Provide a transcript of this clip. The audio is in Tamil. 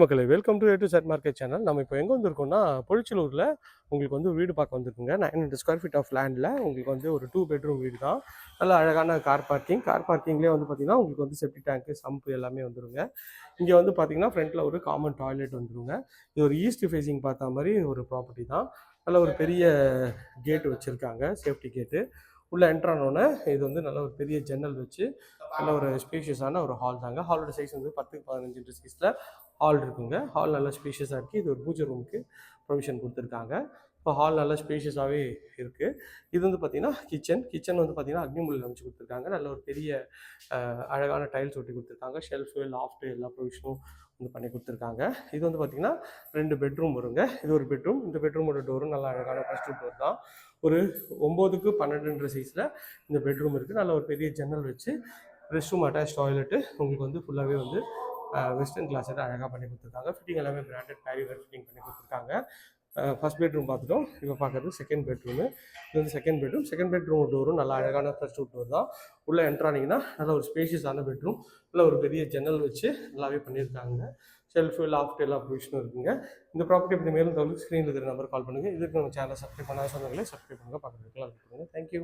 மக்களே welcome to A to set market channel. நம்ம இப்போ எங்கே வந்திருக்கோம்னா பொழிச்சலூரில் உங்களுக்கு வந்து வீடு பார்க்க வந்திருக்குங்க. 900 ஸ்கொயர் ஃபீட் ஆஃப் லேண்டில் உங்களுக்கு வந்து ஒரு 2 பெட்ரூம் வீடு தான். நல்ல அழகான கார் பார்க்கிங்லேயே வந்து பார்த்தீங்கன்னா உங்களுக்கு வந்து செப்டி டேங்க்கு சம்பு எல்லாமே வந்துருங்க. இங்கே வந்து பார்த்தீங்கன்னா ஃப்ரண்ட்டில் ஒரு காமன் டாய்லெட் வந்துருங்க. இது ஒரு ஈஸ்ட் ஃபேஸிங் பார்த்த மாதிரி ஒரு ப்ராப்பர்ட்டி தான். நல்ல ஒரு பெரிய கேட்டு வச்சுருக்காங்க, சேஃப்டி கேட்டு. உள்ளே என்ட்ரானோடனே இது வந்து நல்ல ஒரு பெரிய ஜன்னல் வச்சு நல்ல ஒரு ஸ்பேஷியஸான ஒரு ஹால் தாங்க. ஹாலோட சைஸ் வந்து 10x15 சைஸில் ஹால் இருக்குங்க. ஹால் நல்லா ஸ்பேஷியஸாக இருக்குது. இது ஒரு பூஜை ரூமுக்கு ப்ரொவிஷன் கொடுத்துருக்காங்க. இப்போ ஹால் நல்லா ஸ்பேஷியஸாகவே இருக்குது. இது வந்து பார்த்திங்கன்னா கிச்சன் வந்து பார்த்திங்கன்னா அக்னிமூலையில் அமைச்சு கொடுத்துருக்காங்க. நல்ல ஒரு பெரிய அழகான டைல்ஸ் ஒட்டி கொடுத்துருக்காங்க. ஷெல்ஃபு லாஃப்ட்டு எல்லா ப்ரொவிஷனும் வந்து பண்ணி கொடுத்துருக்காங்க. இது வந்து பார்த்திங்கன்னா 2 பெட்ரூம் வருங்க. இது ஒரு பெட்ரூம். இந்த பெட்ரூமோட டோரும் நல்லா அழகான ஃபஸ்ட் டோர் தான். ஒரு 9x12 சைஸில் இந்த பெட்ரூம் இருக்குது. நல்ல ஒரு பெரிய ஜன்னல் வச்சு ரெஸ்ட் ரூம் அட்டாச் டாய்லெட்டு உங்களுக்கு வந்து ஃபுல்லாகவே வந்து வெஸ்டர்ன் கிளாஸில் அழகாக பண்ணி கொடுத்துருக்காங்க. ஃபிட்டிங் எல்லாமே பிராண்டட் பேரிவேர் ஃபிட்டிங் பண்ணி கொடுத்துருக்காங்க. ஃபஸ்ட் பெட்ரூம் பார்த்துட்டோம். இப்போ பார்க்குறது செகண்ட் பெட்ரூமு. இது வந்து செகண்ட் பெட்ரூம் டோரும் நல்லா அழகான ஃபர்ஸ்ட் டோர் தான். உள்ளே என்ட்ரானிங்கன்னா நல்ல ஒரு ஸ்பேஷியஸான பெட்ரூம். நல்ல ஒரு பெரிய ஜன்னல் வச்சு நல்லாவே பண்ணியிருக்காங்க. ஷெல்ஃபு லாஃப்ட் எல்லா ப்ரொவிஷனும் இருக்குங்க. இந்த ப்ராப்பர்ட்டி பற்றி மேலும் தகவலுக்கு ஸ்க்ரீனில் இருக்கிற நம்பர் கால் பண்ணுங்கள். இதுக்கு நம்ம சேனலை சப்ஸ்கிரைப் பண்ணாத சொன்னீங்களே சப்ஸ்கிரைப் பண்ணுங்கள், பக்கத்தில் இருக்கலாம். தேங்க்யூ.